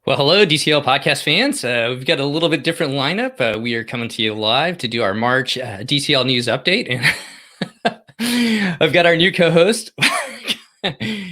Well, hello, DCL podcast fans. We've got a little bit different lineup. We are coming to you live to do our March DCL news update. And I've got our new co-host.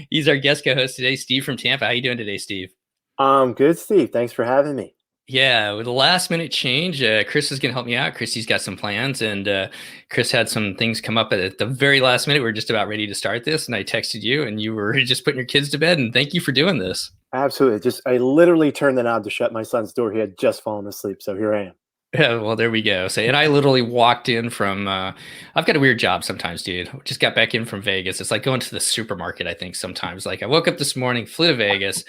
He's our guest co-host today, Steve from Tampa. How you doing today, Steve? Good, Steve. Thanks for having me. Yeah, with a last minute change, Chris is going to help me out. Christy's got some plans, and Chris had some things come up at the very last minute. We are just about ready to start this, and I texted you, and you were just putting your kids to bed. And thank you for doing this. Absolutely. I literally turned the knob to shut my son's door. He had just fallen asleep, so here I am. Yeah, well, there we go. So, and I literally walked in from. I've got a weird job sometimes, dude. Just got back in from Vegas. It's like going to the supermarket. I think sometimes. Like I woke up this morning, flew to Vegas,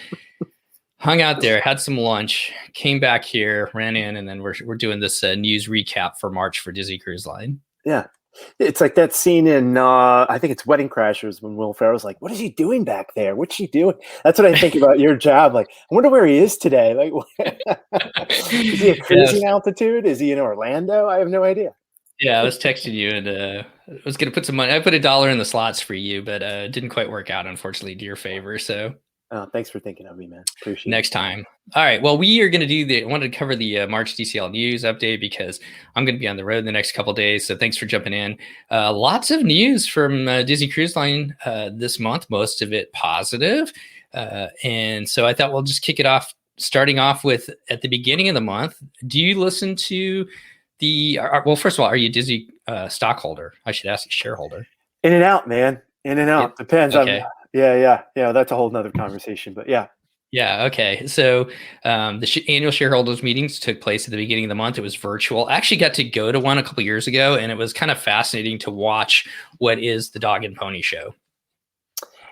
hung out there, had some lunch, came back here, ran in, and then we're doing this news recap for March for Disney Cruise Line. Yeah. It's like that scene in, I think it's Wedding Crashers when Will Ferrell's like, what is he doing back there? What's she doing? That's what I think about your job. Like, I wonder where he is today. Like, is he at cruising altitude? Is he in Orlando? I have no idea. Yeah, I was texting you, and I was going to put some money. I put $1 in the slots for you, but it didn't quite work out, unfortunately, to your favor. So thanks for thinking of me, man. Appreciate next time. All right. Well, we are going to I wanted to cover the March DCL news update because I'm going to be on the road the next couple of days. So thanks for jumping in. Lots of news from Disney Cruise Line this month, most of it positive. And so I thought we'll just kick it off, starting off with at the beginning of the month. Do you listen to well, first of all, are you a Disney stockholder? I should ask you, shareholder. In and out, man. In and out. Depends. Okay. Yeah. That's a whole nother conversation, but yeah. Yeah. Okay. So the annual shareholders meetings took place at the beginning of the month. It was virtual. I actually got to go to one a couple years ago, and it was kind of fascinating to watch what is the Dog and Pony Show.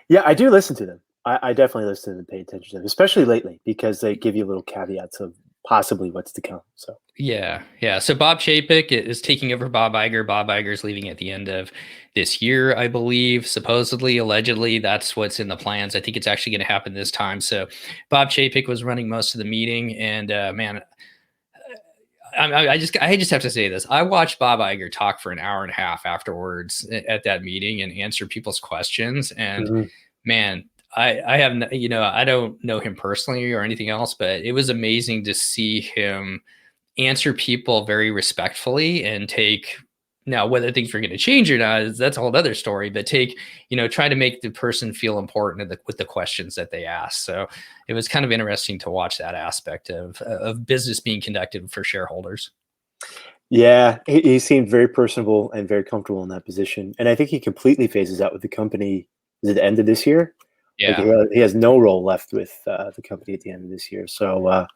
Yeah, I do listen to them. I definitely listen to them and pay attention to them, especially lately, because they give you little caveats of possibly what's to come. So yeah. So Bob Chapek is taking over Bob Iger. Bob Iger is leaving at the end of this year, I believe. Supposedly, allegedly, that's what's in the plans. I think it's actually going to happen this time. So Bob Chapek was running most of the meeting, and man, I just have to say this. I watched Bob Iger talk for an hour and a half afterwards at that meeting and answer people's questions. And man, I have, I don't know him personally or anything else, but it was amazing to see him answer people very respectfully and take, now whether things were going to change or not, that's a whole other story, but try to make the person feel important with the questions that they ask. So it was kind of interesting to watch that aspect of business being conducted for shareholders. Yeah, he seemed very personable and very comfortable in that position. And I think he completely phases out with the company at the end of this year. Yeah. Like he has no role left with the company at the end of this year. So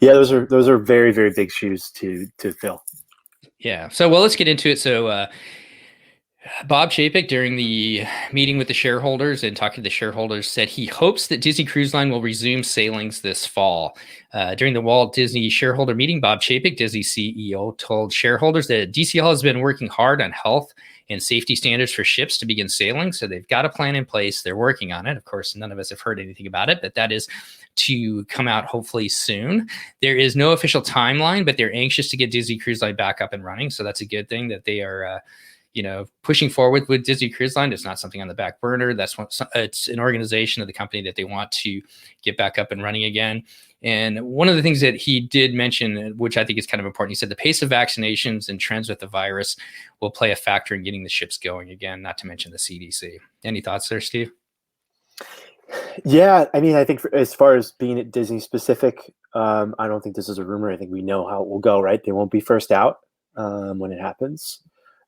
yeah, those are very, very big shoes to fill. Yeah. So, well, let's get into it. So, Bob Chapek, during the meeting with the shareholders and talking to the shareholders, said he hopes that Disney Cruise Line will resume sailings this fall. During the Walt Disney shareholder meeting, Bob Chapek, Disney CEO, told shareholders that DCL has been working hard on health and safety standards for ships to begin sailing. So they've got a plan in place. They're working on it. Of course, none of us have heard anything about it, but that is to come out hopefully soon. There is no official timeline, but they're anxious to get Disney Cruise Line back up and running. So that's a good thing that they are pushing forward with Disney Cruise Line. It's not something on the back burner. It's an organization of the company that they want to get back up and running again. And one of the things that he did mention, which I think is kind of important, he said the pace of vaccinations and trends with the virus will play a factor in getting the ships going again, not to mention the CDC. Any thoughts there, Steve? Yeah, I mean, I think as far as being at Disney specific, I don't think this is a rumor. I think we know how it will go, right? They won't be first out when it happens.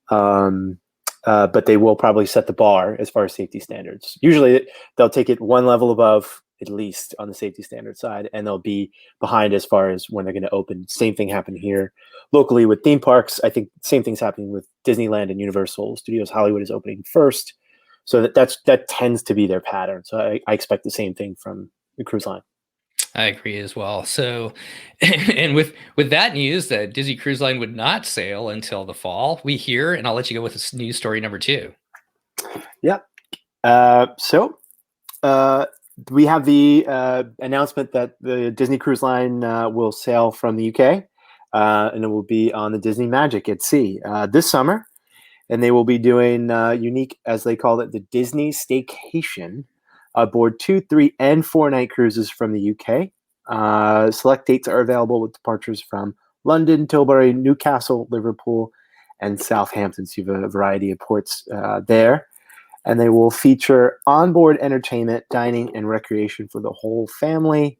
But they will probably set the bar as far as safety standards. Usually they'll take it one level above, at least on the safety standard side, and they'll be behind as far as when they're going to open. Same thing happened here locally with theme parks. I think same thing's happening with Disneyland and Universal Studios. Hollywood is opening first. So that tends to be their pattern. So I expect the same thing from the cruise line. I agree as well. So, and with that news that Disney Cruise Line would not sail until the fall, we hear, and I'll let you go with this news story number 2. Yeah. So we have the announcement that the Disney Cruise Line will sail from the UK, and it will be on the Disney Magic at Sea this summer. And they will be doing unique, as they call it, the Disney Staycation aboard 2, 3, and 4 night cruises from the UK. Select dates are available with departures from London, Tilbury, Newcastle, Liverpool, and Southampton. So you have a variety of ports there. And they will feature onboard entertainment, dining, and recreation for the whole family.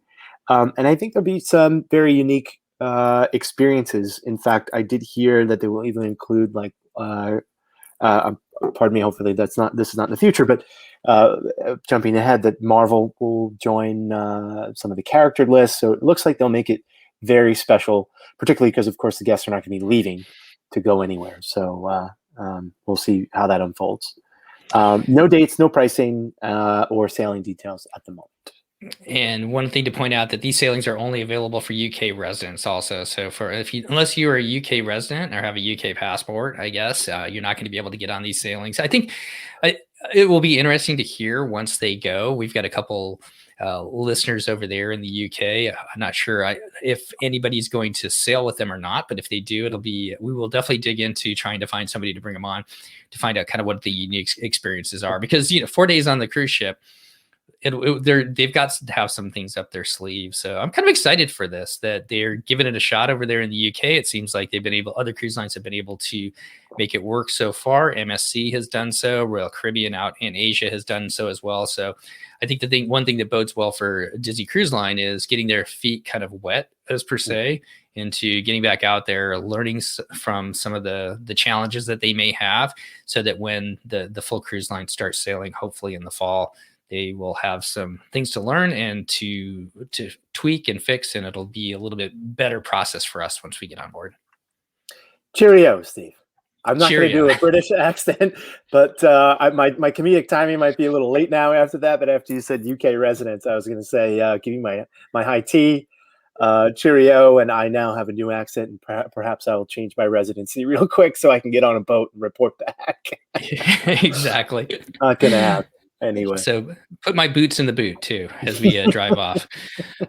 And I think there'll be some very unique experiences. In fact, I did hear that they will even include pardon me, hopefully this is not in the future, but jumping ahead, that Marvel will join some of the character lists. So it looks like they'll make it very special, particularly because, of course, the guests are not going to be leaving to go anywhere. So we'll see how that unfolds. No dates, no pricing, or sailing details at the moment. And one thing to point out that these sailings are only available for UK residents also. So unless you are a UK resident or have a UK passport, I guess you're not going to be able to get on these sailings. I think it will be interesting to hear once they go. We've got a couple listeners over there in the UK. I'm not sure if anybody's going to sail with them or not, but if they do, we will definitely dig into trying to find somebody to bring them on to find out kind of what the unique experiences are. Because 4 days on the cruise ship, they've got to have some things up their sleeve. So I'm kind of excited for this, that they're giving it a shot over there in the UK. It seems like other cruise lines have been able to make it work so far. MSC has done so. Royal Caribbean out in Asia has done so as well. So I think one thing that bodes well for Disney Cruise Line is getting their feet kind of wet, as per se, into getting back out there, learning from some of the challenges that they may have, so that when the full cruise line starts sailing, hopefully in the fall, they will have some things to learn and to tweak and fix, and it'll be a little bit better process for us once we get on board. Cheerio, Steve. I'm not going to do a British accent, but my comedic timing might be a little late now after that. But after you said UK residents, I was going to say, give you my high tea, cheerio, and I now have a new accent, and perhaps I will change my residency real quick so I can get on a boat and report back. Exactly. Not going to happen. Anyway, so put my boots in the boot too as we drive off.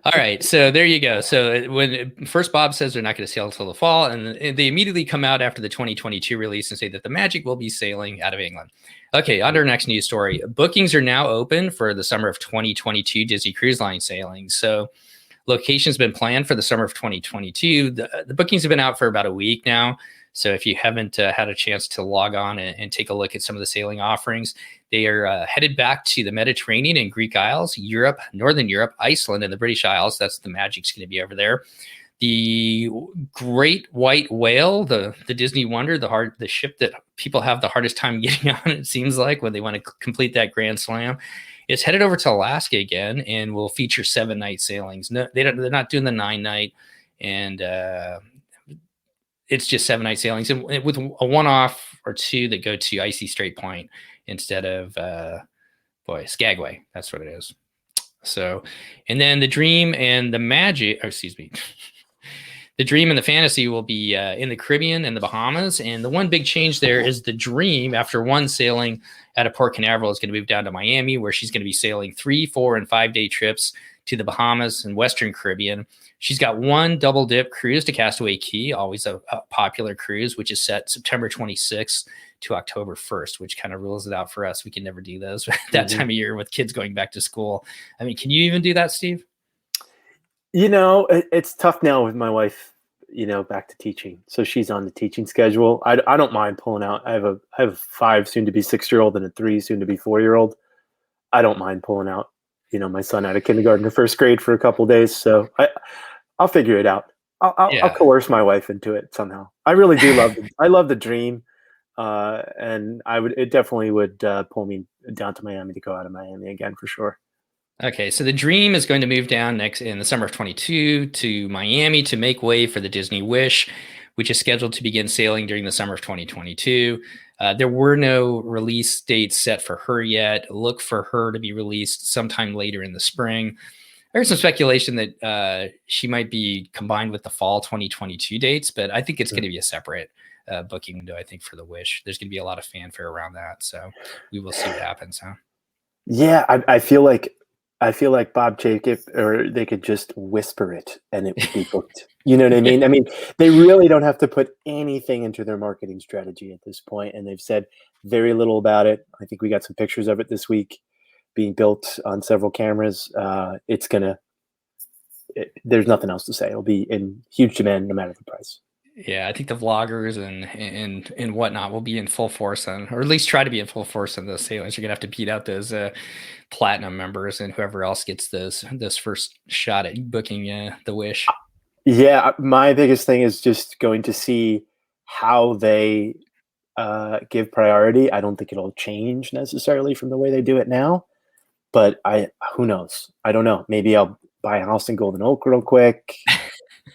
All right, so there you go. So when first Bob says they're not going to sail until the fall, and they immediately come out after the 2022 release and say that the Magic will be sailing out of England. Okay, on to our next news story. Bookings are now open for the summer of 2022 Disney Cruise Line sailings. So locations been planned for the summer of 2022. The bookings have been out for about a week now. So if you haven't had a chance to log on and take a look at some of the sailing offerings, they are headed back to the Mediterranean and Greek Isles, Europe, Northern Europe, Iceland, and the British Isles. That's the Magic's going to be over there. The Great White Whale, the Disney Wonder, the ship that people have the hardest time getting on, it seems like, when they want to complete that Grand Slam, is headed over to Alaska again and will feature 7-night sailings. No, they're not doing the 9-night, and it's just 7-night sailings, and with a one-off or two that go to Icy Strait Point instead of Skagway. That's what it is. So, and then the Dream and the Magic, the Dream and the Fantasy will be in the Caribbean and the Bahamas. And the one big change there is the Dream, after one sailing out of Port Canaveral, is going to move down to Miami, where she's going to be sailing 3, 4, and 5-day trips to the Bahamas and Western Caribbean. She's got one double dip cruise to Castaway Cay, always a popular cruise, which is set September 26th to October 1st, which kind of rules it out for us. We can never do those that time of year with kids going back to school. I mean, can you even do that, Steve? It's tough now with my wife, back to teaching. So she's on the teaching schedule. I don't mind pulling out. I have a 5 soon to be 6-year-old and a 3 soon to be 4-year-old. I don't mind pulling out, my son out of kindergarten to first grade for a couple of days. So I'll figure it out. I'll coerce my wife into it somehow. I really do I love the Dream. And it definitely would pull me down to Miami to go out of Miami again for sure. Okay, so the Dream is going to move down next in the summer of 22 to Miami to make way for the Disney Wish, which is scheduled to begin sailing during the summer of 2022. There were no release dates set for her yet. Look for her to be released sometime later in the spring. There's some speculation that she might be combined with the fall 2022 dates, but I think it's going to be a separate booking window, I think, for the Wish. There's going to be a lot of fanfare around that, so we will see what happens, huh? Yeah, I feel like Bob Chapek, or they could just whisper it and it would be booked. You know what I mean? I mean, they really don't have to put anything into their marketing strategy at this point, and they've said very little about it. I think we got some pictures of it this week being built on several cameras. It's gonna there's nothing else to say. It'll be in huge demand no matter the price. Yeah, I think the vloggers and whatnot will be in full force on, or at least try to be in full force on those sailings. You're gonna have to beat out those platinum members and whoever else gets this first shot at booking the Wish. Yeah, my biggest thing is just going to see how they give priority. I don't think it'll change necessarily from the way they do it now, but who knows? I don't know. Maybe I'll buy a house in Golden Oak real quick.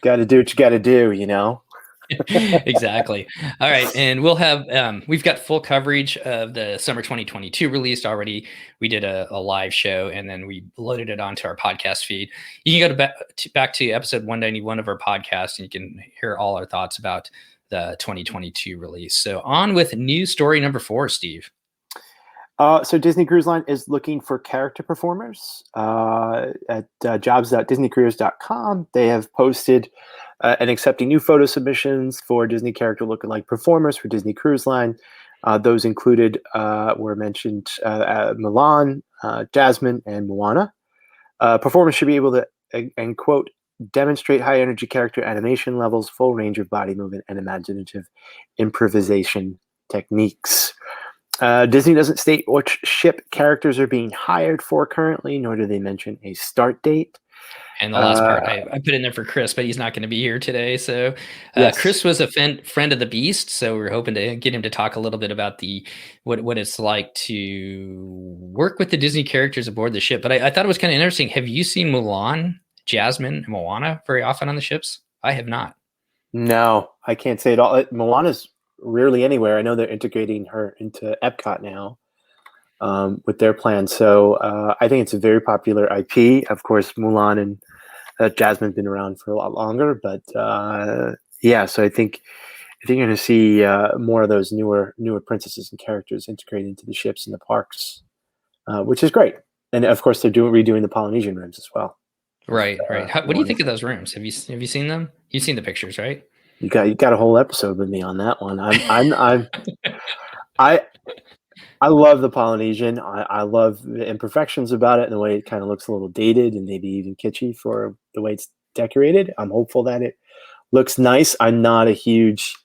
Got to do what you got to do, you know. Exactly. All right, and we'll have we've got full coverage of the summer 2022 release already. We did a live show, and then we loaded it onto our podcast feed. You can go back to episode 191 of our podcast, and you can hear all our thoughts about the 2022 release. So on with news story number 4, Steve. So Disney Cruise Line is looking for character performers at jobs.disneycareers.com. They have posted and accepting new photo submissions for Disney character lookalike performers for Disney Cruise Line. Those included were mentioned Mulan, Jasmine, and Moana. Performers should be able to, and quote, demonstrate high energy character animation levels, full range of body movement, and imaginative improvisation techniques. Disney doesn't state which ship characters are being hired for currently, nor do they mention a start date. And the last part I put in there for Chris, but he's not going to be here today. So yes. Chris was a friend of the Beast, so we're hoping to get him to talk a little bit about what it's like to work with the Disney characters aboard the ship. But I thought it was kind of interesting. Have you seen Mulan, Jasmine, and Moana very often on the ships? I have not. No, I can't say it all. Moana's rarely anywhere. I know they're integrating her into Epcot now with their plan. So I think it's a very popular IP. Of course, Mulan and Jasmine's been around for a lot longer, but yeah. So I think you're going to see more of those newer princesses and characters integrated into the ships and the parks, which is great. And of course, they're redoing the Polynesian rooms as well. Right. What do you think of those rooms? Have you seen them? You've seen the pictures, right? You got a whole episode with me on that one. I love the Polynesian. I love the imperfections about it and the way it kind of looks a little dated and maybe even kitschy for the way it's decorated. I'm hopeful that it looks nice. I'm not a huge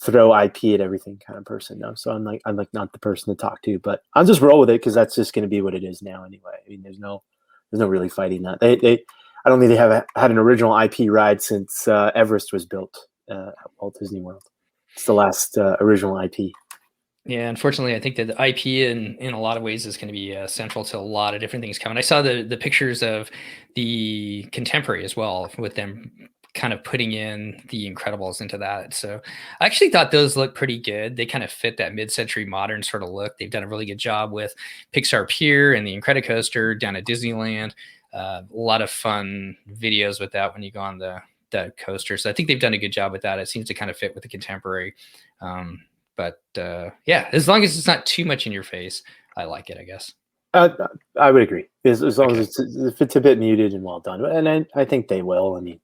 throw IP at everything kind of person, though. So I'm like not the person to talk to, but I'll just roll with it because that's just going to be what it is now anyway. I mean, there's no really fighting that. I don't think they have had an original IP ride since Everest was built at Walt Disney World. It's the last original IP. Yeah, unfortunately, I think that the IP in a lot of ways is going to be central to a lot of different things coming. I saw the pictures of the Contemporary as well, with them kind of putting in the Incredibles into that. So I actually thought those looked pretty good. They kind of fit that mid-century modern sort of look. They've done a really good job with Pixar Pier and the Incredicoaster down at Disneyland. A lot of fun videos with that when you go on the coaster. So I think they've done a good job with that. It seems to kind of fit with the Contemporary. But yeah, as long as it's not too much in your face, I like it, I guess. I would agree. As long as it's a bit muted and well done. And I think they will. I mean,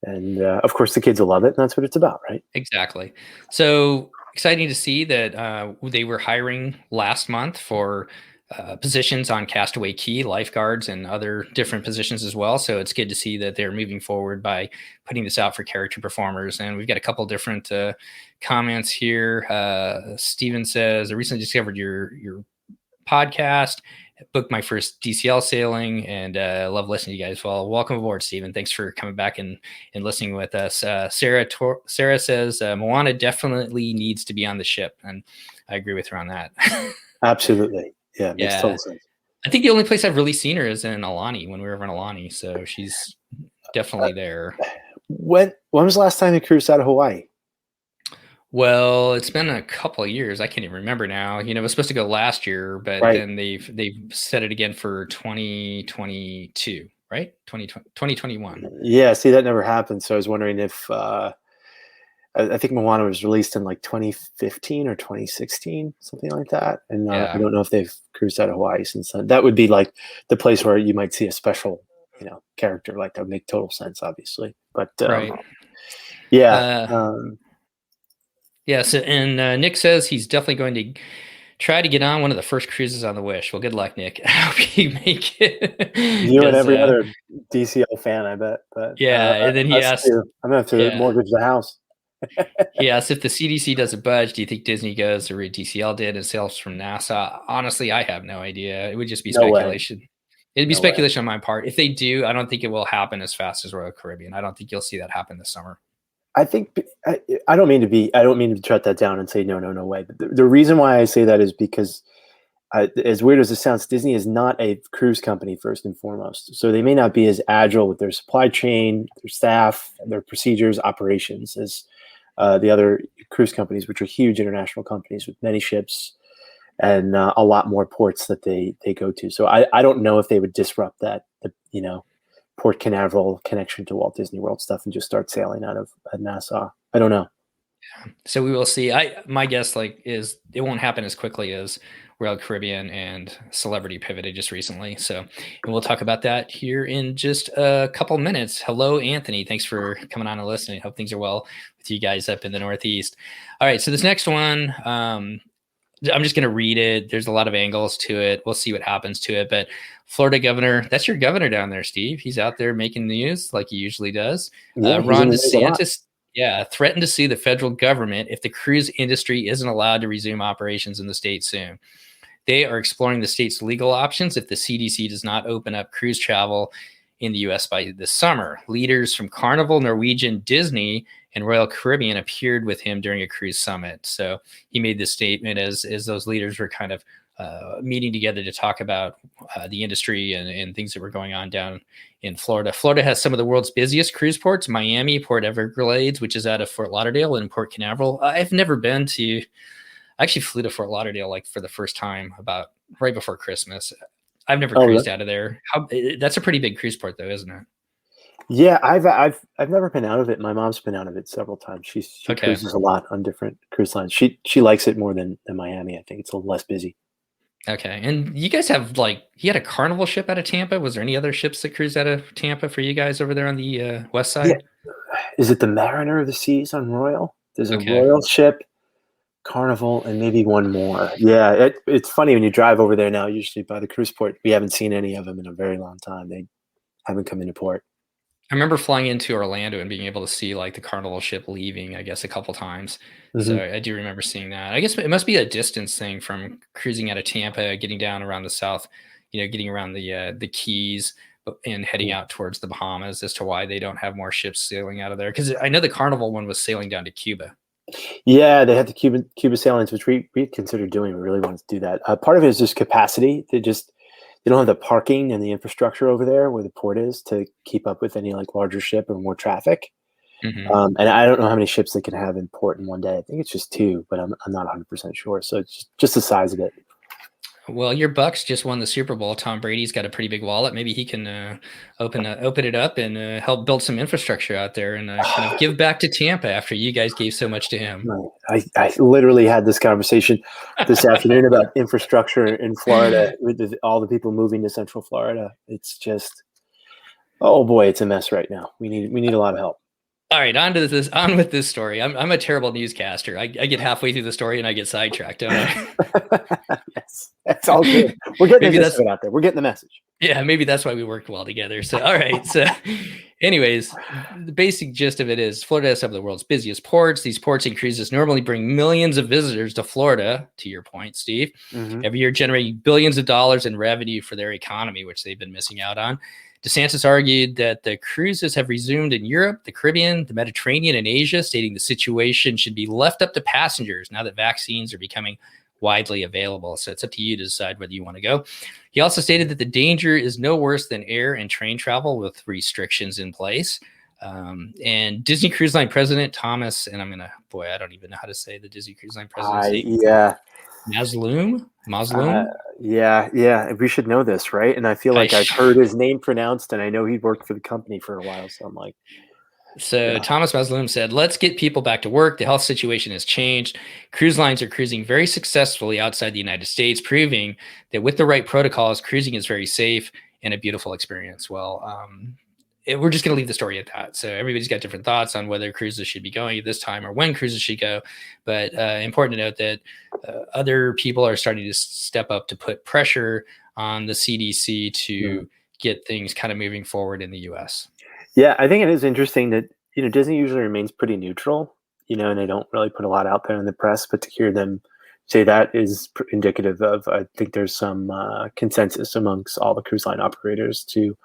and of course the kids will love it. And that's what it's about, right? Exactly. So exciting to see that they were hiring last month for positions on Castaway Cay, lifeguards, and other different positions as well. So it's good to see that they're moving forward by putting this out for character performers. And we've got a couple different comments here. Steven says, I recently discovered your podcast, booked my first DCL sailing, and love listening to you guys. Well, welcome aboard, Steven. Thanks for coming back and listening with us. Sarah says, Moana definitely needs to be on the ship. And I agree with her on that. Absolutely. Yeah, makes total sense. I think the only place I've really seen her is in Aulani, when we were in Aulani. So she's definitely there. When was the last time you cruised out of Hawaii? Well, it's been a couple of years. I can't even remember now. You know, it was supposed to go last year, but then they've set it again for 2022, right? 2021. Yeah, see, that never happened. So I was wondering if I think Moana was released in like 2015 or 2016, something like that. And I don't know if they've cruised out of Hawaii since then. That would be like the place where you might see a special, character. Like that would make total sense, obviously. But yeah. Yeah. So, and Nick says he's definitely going to try to get on one of the first cruises on the Wish. Well, good luck, Nick. I hope you make it. You and 'Cause, every other DCL fan, I bet. But yeah, and then he us asked, too. I'm gonna have to yeah, mortgage the house. he asked if the CDC doesn't budge, do you think Disney goes or DCL did and sales from NASA? Honestly, I have no idea. It would just be No way. speculation. It'd be No way. speculation on my part. If they do, I don't think it will happen as fast as Royal Caribbean. I don't think you'll see that happen this summer. I think I don't mean to shut that down and say no way. But the reason why I say that is because, as weird as it sounds, Disney is not a cruise company first and foremost. So they may not be as agile with their supply chain, their staff, their procedures, operations as the other cruise companies, which are huge international companies with many ships and a lot more ports that they go to. So I don't know if they would disrupt that, Port Canaveral connection to Walt Disney World stuff and just start sailing out of Nassau. I don't know. So we will see. My guess is it won't happen as quickly as Royal Caribbean and Celebrity pivoted just recently. So, and we'll talk about that here in just a couple minutes. Hello, Anthony. Thanks for coming on and listening. Hope things are well with you guys up in the Northeast. All right. So this next one, I'm just going to read it. There's a lot of angles to it. We'll see what happens to it. But Florida governor, that's your governor down there, Steve. He's out there making news like he usually does. Yeah, Ron DeSantis, threatened to sue the federal government if the cruise industry isn't allowed to resume operations in the state soon. They are exploring the state's legal options if the CDC does not open up cruise travel in the U.S. by this summer. Leaders from Carnival, Norwegian, Disney, and Royal Caribbean appeared with him during a cruise summit. So he made this statement as those leaders were kind of meeting together to talk about the industry and things that were going on down in Florida. Florida has some of the world's busiest cruise ports: Miami, Port Everglades, which is out of Fort Lauderdale, and Port Canaveral. I've never been to. I actually flew to Fort Lauderdale for the first time about right before Christmas. I've never cruised out of there. That's a pretty big cruise port, though, isn't it? Yeah, I've never been out of it. My mom's been out of it several times. She cruises a lot on different cruise lines. She likes it more than Miami. I think it's a little less busy. Okay. And you guys have you had a Carnival ship out of Tampa. Was there any other ships that cruised out of Tampa for you guys over there on the west side? Yeah. Is it the Mariner of the Seas on Royal? There's a Royal ship, Carnival, and maybe one more. Yeah. It's funny when you drive over there now, usually by the cruise port, we haven't seen any of them in a very long time. They haven't come into port. I remember flying into Orlando and being able to see the Carnival ship leaving, I guess, a couple times. Mm-hmm. So I do remember seeing that. I guess it must be a distance thing from cruising out of Tampa, getting down around the south, getting around the Keys and heading out towards the Bahamas as to why they don't have more ships sailing out of there. Because I know the Carnival one was sailing down to Cuba. Yeah, they had the Cuba sailings, which we considered doing. We really wanted to do that. Part of it is just capacity. They don't have the parking and the infrastructure over there where the port is to keep up with any larger ship or more traffic. Mm-hmm. And I don't know how many ships they can have in port in one day. I think it's just 2, but I'm not 100% sure. So it's just the size of it. Well, your Bucks just won the Super Bowl. Tom Brady's got a pretty big wallet. Maybe he can open it up and help build some infrastructure out there and kind of give back to Tampa after you guys gave so much to him. I literally had this conversation this afternoon about infrastructure in Florida with all the people moving to Central Florida. It's just, oh boy, it's a mess right now. We need a lot of help. All right, on with this story. I'm a terrible newscaster. I get halfway through the story and I get sidetracked, don't I? Yes, that's all good. We're getting the out there. We're getting the message. Yeah, maybe that's why we worked well together. So, all right. So, anyways, the basic gist of it is Florida has some of the world's busiest ports. These ports and cruises normally bring millions of visitors to Florida, to your point, Steve, every year generating billions of dollars in revenue for their economy, which they've been missing out on. DeSantis argued that the cruises have resumed in Europe, the Caribbean, the Mediterranean, and Asia, stating the situation should be left up to passengers now that vaccines are becoming widely available. So it's up to you to decide whether you want to go. He also stated that the danger is no worse than air and train travel with restrictions in place. And Disney Cruise Line President Thomas, and I don't even know how to say the Disney Cruise Line President's name. Yeah. Mazloum? Yeah, we should know this, right? And I feel like I've heard his name pronounced, and I know he worked for the company for a while, so I'm like... So Thomas Mazloum said, let's get people back to work. The health situation has changed. Cruise lines are cruising very successfully outside the United States, proving that with the right protocols, cruising is very safe and a beautiful experience. Well, we're just going to leave the story at that. So everybody's got different thoughts on whether cruises should be going at this time or when cruises should go. But important to note that other people are starting to step up to put pressure on the CDC to get things kind of moving forward in the U.S. Yeah, I think it is interesting that, Disney usually remains pretty neutral, and they don't really put a lot out there in the press, but to hear them say that is indicative of, I think there's some consensus amongst all the cruise line operators to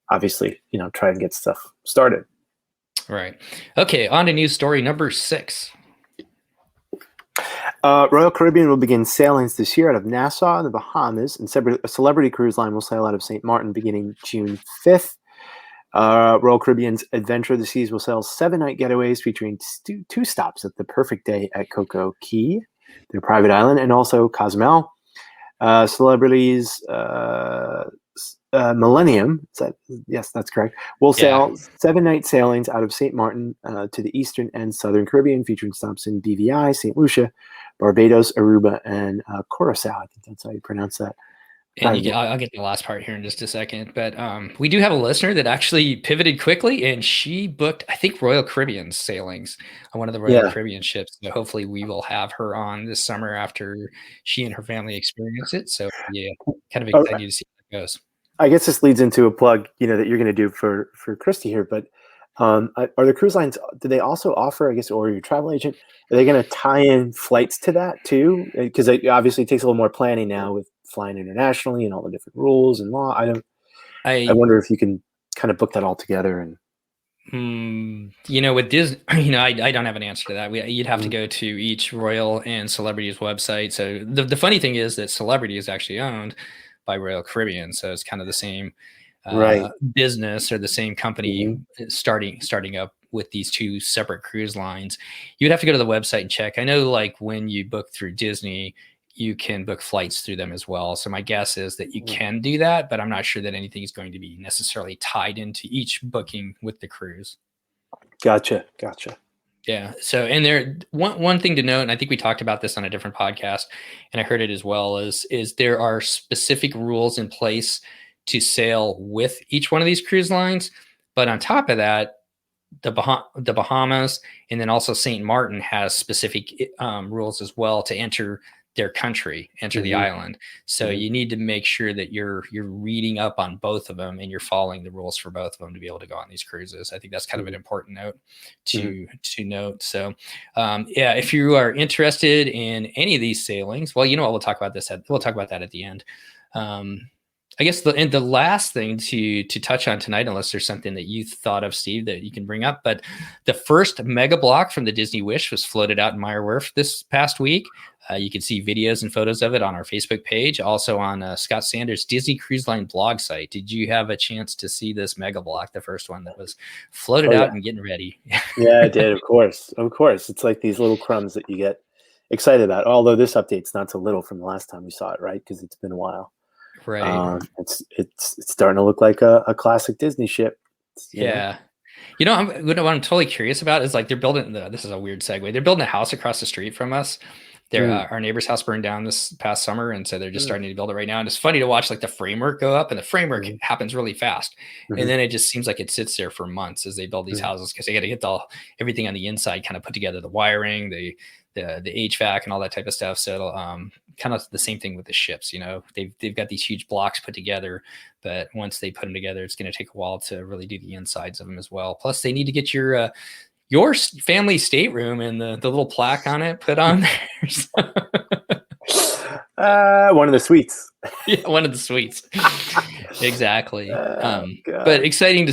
obviously, try and get stuff started. Right. Okay, on to news story number 6. Royal Caribbean will begin sailings this year out of Nassau, the Bahamas, and a Celebrity Cruise Line will sail out of St. Martin beginning June 5th. Royal Caribbean's Adventure of the Seas will sail 7-night getaways featuring 2 stops at the Perfect Day at Coco Cay, their private island, and also Cozumel. Celebrities Millennium, yes, that's correct, will sail 7-night sailings out of St. Martin to the eastern and southern Caribbean, featuring stops in BVI, St. Lucia, Barbados, Aruba, and Curacao. I think that's how you pronounce that. And I'll get the last part here in just a second. But we do have a listener that actually pivoted quickly, and she booked, I think, Royal Caribbean sailings on one of the Royal Caribbean ships. So hopefully we will have her on this summer after she and her family experience it. So yeah, kind of excited to see how it goes. I guess this leads into a plug, that you're going to do for Christy here. But are the cruise lines, do they also offer, I guess, or your travel agent, are they going to tie in flights to that too? Because it obviously takes a little more planning now with flying internationally and all the different rules and law. I wonder if you can kind of book that all together. And with Disney, I don't have an answer to that. You'd have to go to each Royal and Celebrity's website. So the funny thing is that Celebrity is actually owned by Royal Caribbean, so it's kind of the same business or the same company starting up with these 2 separate cruise lines. You'd have to go to the website and check. I know, like, when you book through Disney, you can book flights through them as well. So my guess is that you can do that, but I'm not sure that anything is going to be necessarily tied into each booking with the cruise. Gotcha. Yeah. So, and there, one thing to note, and I think we talked about this on a different podcast, and I heard it as well, is there are specific rules in place to sail with each one of these cruise lines. But on top of that, the Bahamas and then also St. Martin has specific rules as well to enter their country, enter the island. So you need to make sure that you're reading up on both of them and you're following the rules for both of them to be able to go on these cruises. I think that's kind of an important note to note. So if you are interested in any of these sailings, well, we'll talk about this. We'll talk about that at the end. I guess the last thing to touch on tonight, unless there's something that you thought of, Steve, that you can bring up, but the first mega block from the Disney Wish was floated out in Meyer Werft this past week. You can see videos and photos of it on our Facebook page, also on Scott Sanders' Disney Cruise Line blog site. Did you have a chance to see this mega block, the first one that was floated out and getting ready? Yeah, I did. Of course. It's like these little crumbs that you get excited about. Although this update's not so little from the last time we saw it, right? Because it's been a while. Right. It's starting to look like a classic Disney ship. Yeah. What I'm totally curious about is, like, they're building this is a weird segue. They're building a house across the street from us. Our neighbor's house burned down this past summer, and so they're just starting to build it right now. And it's funny to watch, like, the framework go up, and the framework happens really fast, and then it just seems like it sits there for months as they build these houses, because they got to get everything on the inside kind of put together, the wiring, the HVAC, and all that type of stuff. So kind of the same thing with the ships. They've got these huge blocks put together, but once they put them together, it's going to take a while to really do the insides of them as well. Plus, they need to get your family stateroom and the little plaque on it put on there. One of the suites. Yeah, one of the suites. Exactly. But exciting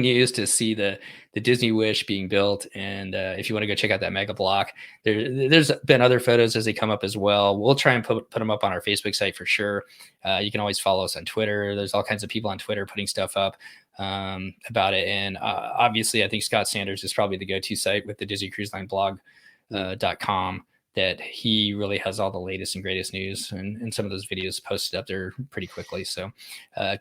news to see the Disney Wish being built. And if you want to go check out that mega block, there's been other photos as they come up as well. We'll try and put them up on our Facebook site for sure. You can always follow us on Twitter. There's all kinds of people on Twitter putting stuff up about it. And obviously, I think Scott Sanders is probably the go-to site with the Disney Cruise Line blog.com. That he really has all the latest and greatest news, and some of those videos posted up there pretty quickly. So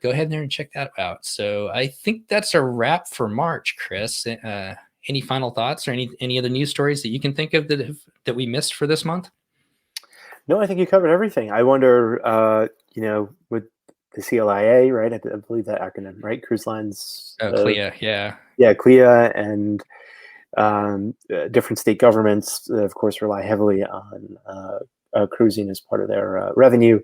go ahead there and check that out. So I think that's a wrap for March, Chris. Any final thoughts or any other news stories that you can think of that we missed for this month? No, I think you covered everything. I wonder, with the CLIA, right? I believe that acronym, right? Cruise lines. CLIA, yeah. Yeah, CLIA and different state governments, of course, rely heavily on cruising as part of their revenue,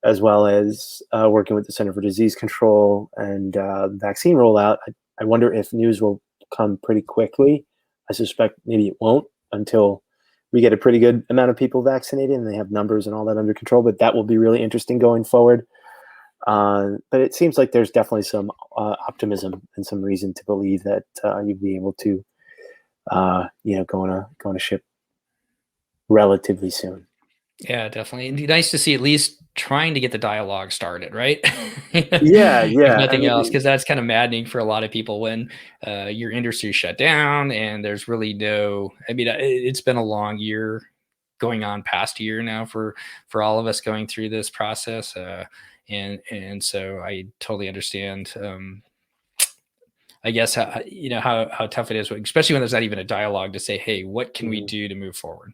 as well as working with the Center for Disease Control and vaccine rollout. I wonder if news will come pretty quickly. I suspect maybe it won't until we get a pretty good amount of people vaccinated and they have numbers and all that under control. But that will be really interesting going forward. But it seems like there's definitely some optimism and some reason to believe that you'll be able to, go on a ship relatively soon. Yeah, definitely. It'd be nice to see at least trying to get the dialogue started, right? Yeah. If nothing else, because that's kind of maddening for a lot of people when your industry shut down and there's really no. I mean, it's been a long year, going on past a year now for all of us going through this process, and so I totally understand. I guess how tough it is, especially when there's not even a dialogue to say, "Hey, what can we do to move forward?"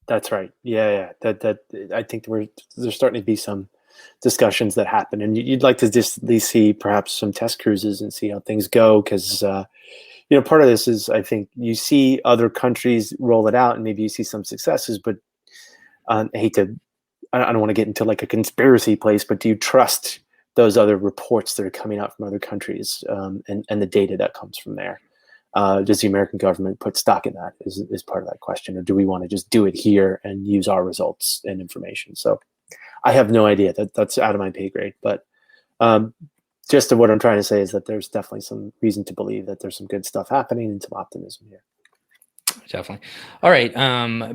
That's right. Yeah. That I think there's starting to be some discussions that happen, and you'd like to just at least see perhaps some test cruises and see how things go, because part of this is I think you see other countries roll it out, and maybe you see some successes, but I don't want to get into like a conspiracy place, but do you trust those other reports that are coming out from other countries, and the data that comes from there? Does the American government put stock in that is part of that question, or do we want to just do it here and use our results and information? So I have no idea. That's out of my pay grade, but just what I'm trying to say is that there's definitely some reason to believe that there's some good stuff happening and some optimism here. Definitely. All right.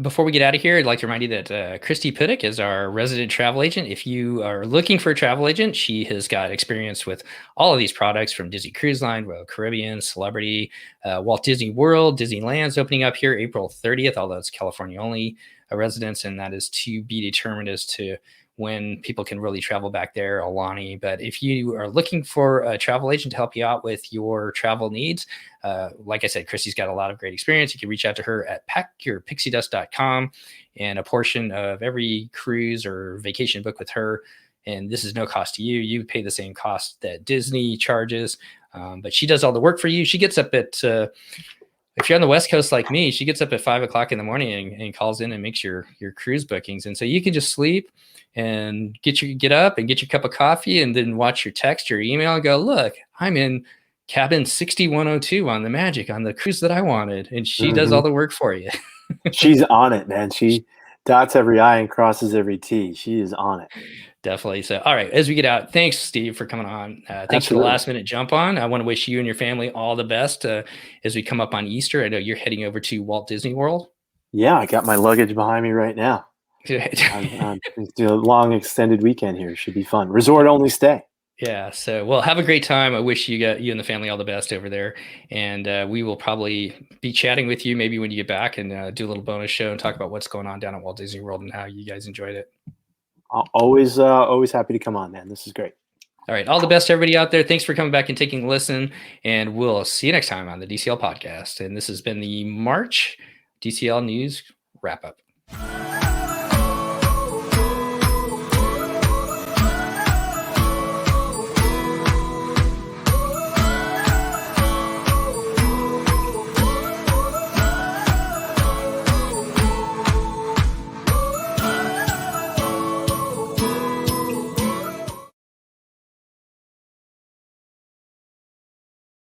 Before we get out of here, I'd like to remind you that Christy Piddick is our resident travel agent. If you are looking for a travel agent, she has got experience with all of these products from Disney Cruise Line, Royal Caribbean, Celebrity, Walt Disney World, Disneyland's opening up here April 30th, although it's California only residents, and that is to be determined as to when people can really travel back there, Alani. But if you are looking for a travel agent to help you out with your travel needs, like I said, Christy's got a lot of great experience. You can reach out to her at packyourpixiedust.com, and a portion of every cruise or vacation book with her, and this is no cost to you. You pay the same cost that Disney charges, but she does all the work for you. She gets up at if you're on the West Coast like me, she gets up at 5 o'clock in the morning and calls in and makes your cruise bookings. And so you can just sleep and get up and get your cup of coffee and then watch your text, your email, and go, look, I'm in cabin 6102 on the Magic on the cruise that I wanted. And she does all the work for you. She's on it, man. She dots every I and crosses every T. She is on it. Definitely. So, all right, as we get out, thanks, Steve, for coming on. Thanks Absolutely. For the last minute jump on. I want to wish you and your family all the best as we come up on Easter. I know you're heading over to Walt Disney World. Yeah, I got my luggage behind me right now. It's a long extended weekend here. Should be fun. Resort only stay. Yeah. So, well, have a great time. I wish you and the family all the best over there. And we will probably be chatting with you maybe when you get back and do a little bonus show and talk about what's going on down at Walt Disney World and how you guys enjoyed it. Always happy to come on, man. This is great. All right. All the best to everybody out there. Thanks for coming back and taking a listen. And we'll see you next time on the DCL podcast. And this has been the March DCL News Wrap Up.